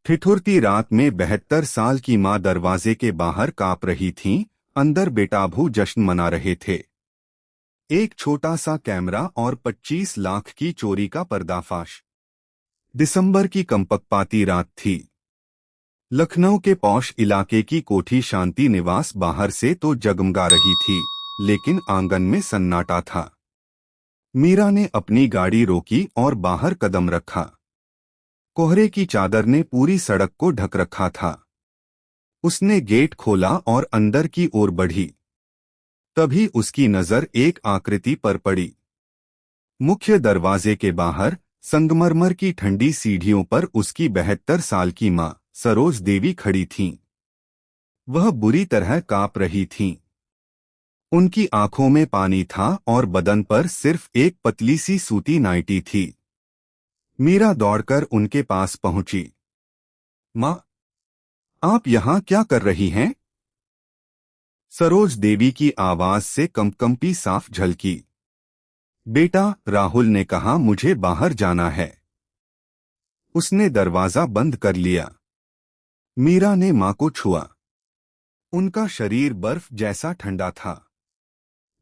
ठिठुरती रात में 72 साल की मां दरवाजे के बाहर कांप रही थीं, अंदर बेटाबू जश्न मना रहे थे। एक छोटा सा कैमरा और 25 लाख की चोरी का पर्दाफाश। दिसंबर की कंपकपाती रात थी। लखनऊ के पौश इलाके की कोठी शांति निवास बाहर से तो जगमगा रही थी, लेकिन आंगन में सन्नाटा था। मीरा ने अपनी गाड़ी रोकी और बाहर कदम रखा। कोहरे की चादर ने पूरी सड़क को ढक रखा था। उसने गेट खोला और अंदर की ओर बढ़ी। तभी उसकी नजर एक आकृति पर पड़ी। मुख्य दरवाजे के बाहर संगमरमर की ठंडी सीढ़ियों पर उसकी 72 साल की मां सरोज देवी खड़ी थीं। वह बुरी तरह कांप रही थीं। उनकी आंखों में पानी था और बदन पर सिर्फ एक पतली सी सूती नाइटी थी। मीरा दौड़कर उनके पास पहुंची। मां, आप यहां क्या कर रही हैं? सरोज देवी की आवाज से कंपकंपी साफ झलकी। बेटा, राहुल ने कहा मुझे बाहर जाना है। उसने दरवाजा बंद कर लिया। मीरा ने मां को छुआ। उनका शरीर बर्फ जैसा ठंडा था।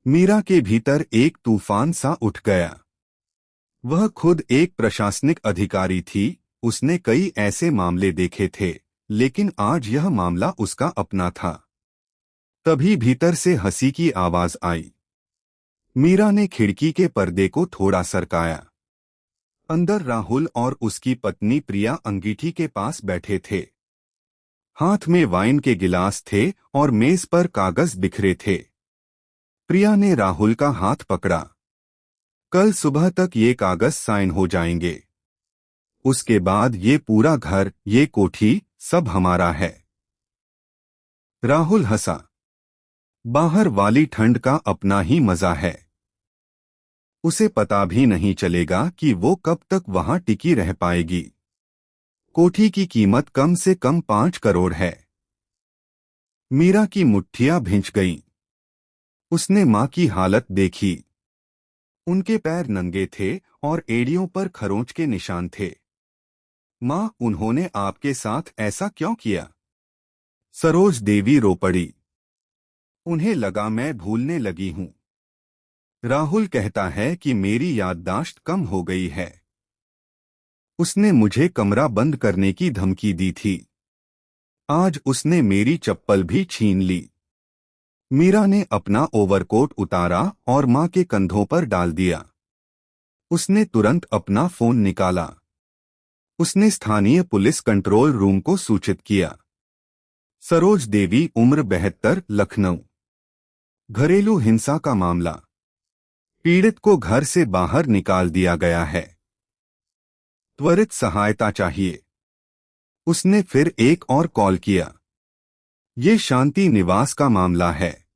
मीरा के भीतर एक तूफान सा उठ गया। वह खुद एक प्रशासनिक अधिकारी थी। उसने कई ऐसे मामले देखे थे, लेकिन आज यह मामला उसका अपना था। तभी भीतर से हंसी की आवाज आई। मीरा ने खिड़की के पर्दे को थोड़ा सरकाया। अंदर राहुल और उसकी पत्नी प्रिया अंगीठी के पास बैठे थे। हाथ में वाइन के गिलास थे और मेज पर कागज बिखरे थे। प्रिया ने राहुल का हाथ पकड़ा। कल सुबह तक ये कागज साइन हो जाएंगे। उसके बाद ये पूरा घर, ये कोठी, सब हमारा है। राहुल हंसा। बाहर वाली ठंड का अपना ही मजा है। उसे पता भी नहीं चलेगा कि वो कब तक वहां टिकी रह पाएगी। कोठी की कीमत कम से कम 5 करोड़ है। मीरा की मुट्ठियां भिंच गईं। उसने मां की हालत देखी। उनके पैर नंगे थे और एड़ियों पर खरोंच के निशान थे। मां, उन्होंने आपके साथ ऐसा क्यों किया? सरोज देवी रो पड़ी। उन्हें लगा मैं भूलने लगी हूं। राहुल कहता है कि मेरी याददाश्त कम हो गई है। उसने मुझे कमरा बंद करने की धमकी दी थी। आज उसने मेरी चप्पल भी छीन ली। मीरा ने अपना ओवरकोट उतारा और मां के कंधों पर डाल दिया। उसने तुरंत अपना फोन निकाला। उसने स्थानीय पुलिस कंट्रोल रूम को सूचित किया। सरोज देवी, उम्र 72, लखनऊ। घरेलू हिंसा का मामला। पीड़ित को घर से बाहर निकाल दिया गया है। त्वरित सहायता चाहिए। उसने फिर एक और कॉल किया। ये शांति निवास का मामला है।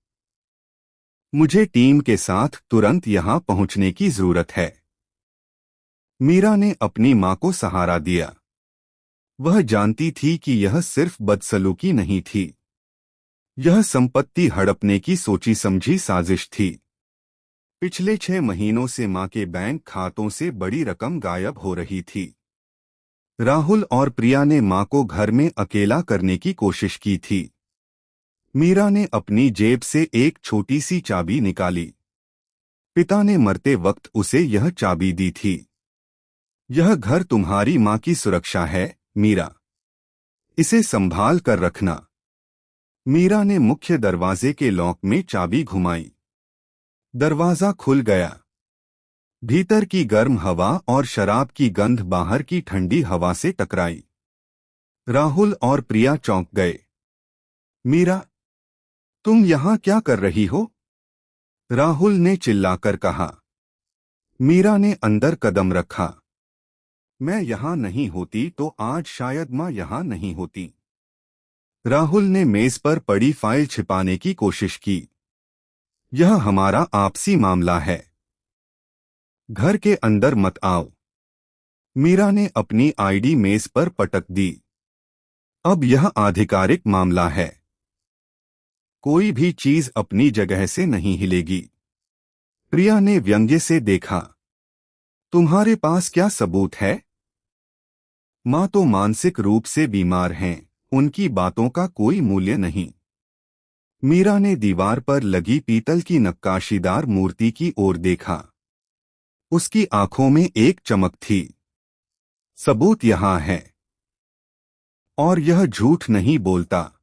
मुझे टीम के साथ तुरंत यहां पहुंचने की जरूरत है। मीरा ने अपनी मां को सहारा दिया। वह जानती थी कि यह सिर्फ बदसलूकी नहीं थी। यह संपत्ति हड़पने की सोची समझी साजिश थी। पिछले 6 महीनों से मां के बैंक खातों से बड़ी रकम गायब हो रही थी। राहुल और प्रिया ने मां को घर में अकेला करने की कोशिश की थी। मीरा ने अपनी जेब से एक छोटी सी चाबी निकाली। पिता ने मरते वक्त उसे यह चाबी दी थी। यह घर तुम्हारी मां की सुरक्षा है, मीरा। इसे संभाल कर रखना। मीरा ने मुख्य दरवाजे के लॉक में चाबी घुमाई। दरवाजा खुल गया। भीतर की गर्म हवा और शराब की गंध बाहर की ठंडी हवा से टकराई। राहुल और प्रिया चौंक गए। मीरा, तुम यहां क्या कर रही हो? राहुल ने चिल्लाकर कहा। मीरा ने अंदर कदम रखा। मैं यहां नहीं होती तो आज शायद मां यहां नहीं होती। राहुल ने मेज पर पड़ी फाइल छिपाने की कोशिश की। यह हमारा आपसी मामला है। घर के अंदर मत आओ। मीरा ने अपनी आईडी मेज पर पटक दी। अब यह आधिकारिक मामला है। कोई भी चीज अपनी जगह से नहीं हिलेगी। प्रिया ने व्यंग्य से देखा। तुम्हारे पास क्या सबूत है? माँ तो मानसिक रूप से बीमार हैं, उनकी बातों का कोई मूल्य नहीं। मीरा ने दीवार पर लगी पीतल की नक्काशीदार मूर्ति की ओर देखा। उसकी आंखों में एक चमक थी। सबूत यहाँ है। और यह झूठ नहीं बोलता।